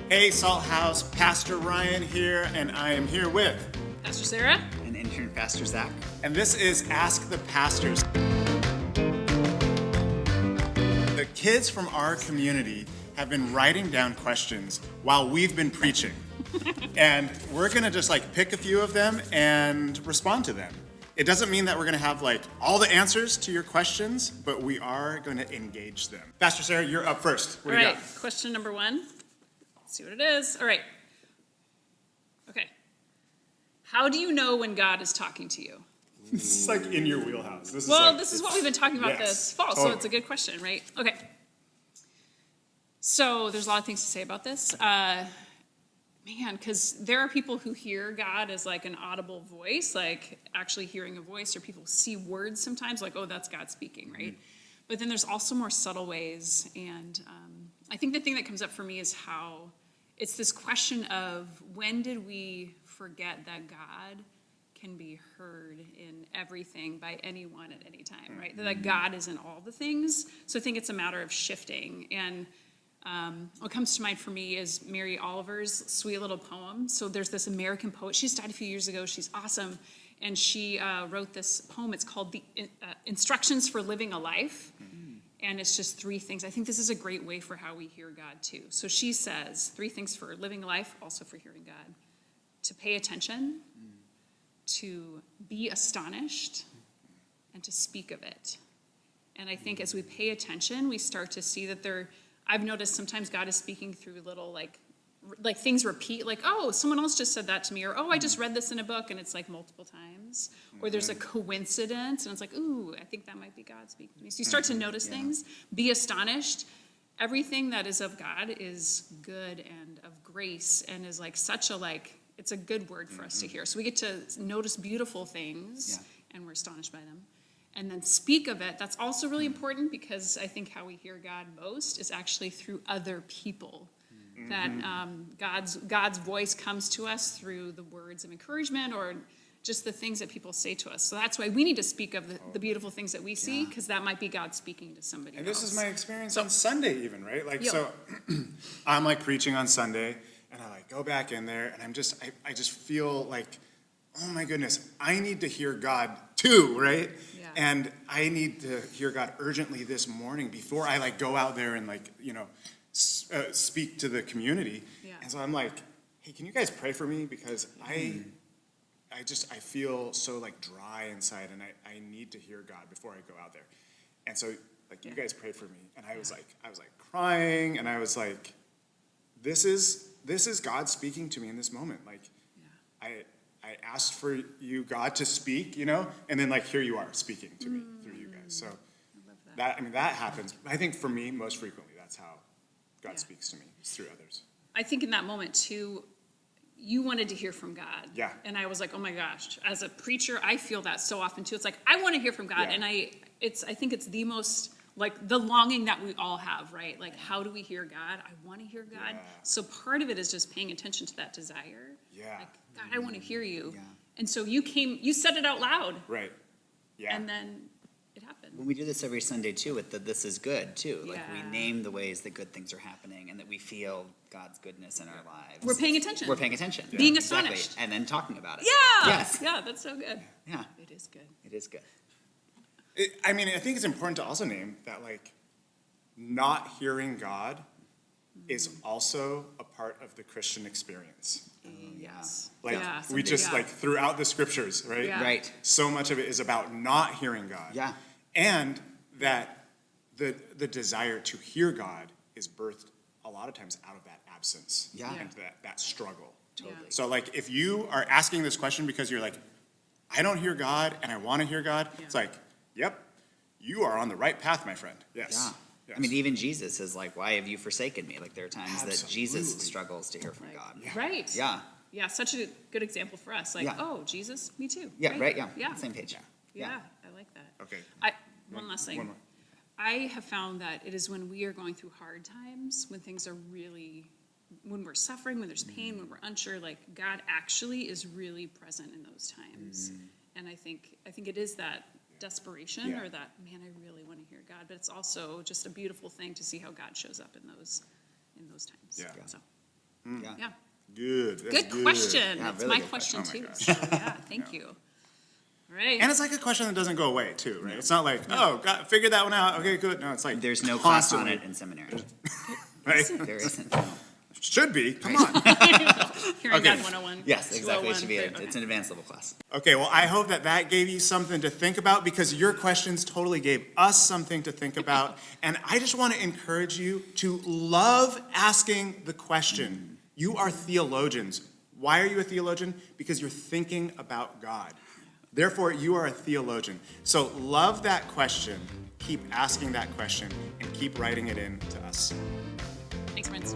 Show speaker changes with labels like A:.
A: Hey, Salt House, Pastor Ryan here, and I am here with
B: Pastor Sara
C: and Intern Pastor Zach.
A: And this is Ask the Pastors. The kids from our community have been writing down questions while we've been preaching. And we're going to just pick a few of them and respond to them. It doesn't mean that we're going to have all the answers to your questions, but we are going to engage them. Pastor Sara, you're up first. What do you got?
B: Question number 1. Let's see what it is. All right. Okay. How do you know when God is talking to you?
A: This is in your wheelhouse. This
B: is what we've been talking about this fall,
A: totally.
B: So it's a good question, right? Okay. So there's a lot of things to say about this. Because there are people who hear God as an audible voice, actually hearing a voice, or people see words sometimes, oh, that's God speaking, right? Mm-hmm. But then there's also more subtle ways, and I think the thing that comes up for me is how it's this question of when did we forget that God can be heard in everything by anyone at any time, right? Mm-hmm. That God is in all the things. So I think it's a matter of shifting. And what comes to mind for me is Mary Oliver's sweet little poem. So there's this American poet. She's died a few years ago. She's awesome. And she wrote this poem. It's called The Instructions for Living a Life. Mm-hmm. And it's just 3 things. I think this is a great way for how we hear God, too. So she says 3 things for living a life, also for hearing God. To pay attention, to be astonished, and to speak of it. And I think as we pay attention, we start to see that I've noticed sometimes God is speaking through little, things repeat, oh, someone else just said that to me, or, oh, I just read this in a book, and it's multiple times. Or there's a coincidence, and it's ooh, I think that might be God speaking to me. So you start to notice things. Be astonished. Everything that is of God is good and of grace, and is such a, it's a good word for us to hear. So we get to notice beautiful things, and we're astonished by them. And then speak of it. That's also really important, because I think how we hear God most is actually through other people. Mm-hmm. That God's voice comes to us through the words of encouragement or just the things that people say to us. So that's why we need to speak of the beautiful things that we see, because that might be God speaking to somebody else.
A: And this is my experience on Sunday even, right? So I'm preaching on Sunday, and I go back in there, and I just feel oh my goodness, I need to hear God too, right? Yeah. And I need to hear God urgently this morning before I go out there and speak to the community. Yeah. And so I'm hey, can you guys pray for me? Because I feel so dry inside, and I need to hear God before I go out there. And so you guys prayed for me, and I was crying, and I was this is God speaking to me in this moment. I asked for you, God, to speak, and then here you are speaking to me through you guys. So that happens. I think for me, most frequently, that's how God speaks to me, is through others.
B: I think in that moment too, you wanted to hear from God.
A: Yeah.
B: And I was oh my gosh, as a preacher, I feel that so often too. It's I want to hear from God. Yeah. And I think it's the most, the longing that we all have, right? How do we hear God? I want to hear God. Yeah. So part of it is just paying attention to that desire. Yeah. God, I want to hear you. Yeah. And so you said it out loud.
A: Right. Yeah.
B: And then it happened.
C: When we do this every Sunday too, with the this is good too. We name the ways that good things are happening and that we feel God's goodness in our lives.
B: We're paying attention.
C: Yeah.
B: Being astonished.
C: Exactly. And then talking about it.
B: Yeah.
C: Yes.
B: Yeah, that's so good.
C: Yeah.
B: It is good.
C: It is good.
A: I think it's important to also name that not hearing God is also a part of the Christian experience.
B: Yes.
A: We just throughout the scriptures, right?
B: Yeah.
C: Right.
A: So much of it is about not hearing God.
C: Yeah.
A: And that the desire to hear God is birthed a lot of times out of that absence.
C: Yeah.
A: And that struggle.
B: Totally.
A: So if you are asking this question because you're I don't hear God and I want to hear God, it's yep, you are on the right path, my friend. Yes.
C: Yeah.
A: Yes.
C: Even Jesus is why have you forsaken me? There are times that Jesus struggles to hear from God.
B: Yeah. Right.
C: Yeah.
B: Yeah, such a good example for us. Oh, Jesus, me too.
C: Yeah, right? Yeah. Same page.
B: Yeah, I like that.
A: Okay.
B: One last thing.
A: One more.
B: I have found that it is when we are going through hard times, when things are really, when we're suffering, when there's pain, when we're unsure, God actually is really present in those times. And I think it is that desperation or that, man, I really want to hear God. But it's also just a beautiful thing to see how God shows up in those times.
A: Yeah.
B: So. Yeah.
A: Good. That's
B: Good question.
C: Yeah,
B: That's
C: really
B: my
C: good
B: question
A: question.
B: too.
A: Oh
B: So, yeah, thank you. All right.
A: And it's like a question that doesn't go away too, right? It's not like, oh, God, figured that one out. Okay, good. No, it's like
C: There's no class on
A: constantly,
C: it in seminary.
A: right?
C: There isn't. No.
A: Should be. Come on.
B: Hearing
A: Okay.
B: God 101.
C: Yes, exactly. It
B: 201,
C: should be.
B: okay.
C: It's an advanced level class.
A: Okay, well, I hope that that gave you something to think about because your questions totally gave us something to think about. And I just want to encourage you to love asking the question. You are theologians. Why are you a theologian? Because you're thinking about God. Therefore, you are a theologian. So love that question, keep asking that question, and keep writing it in to us.
B: Thanks, friends.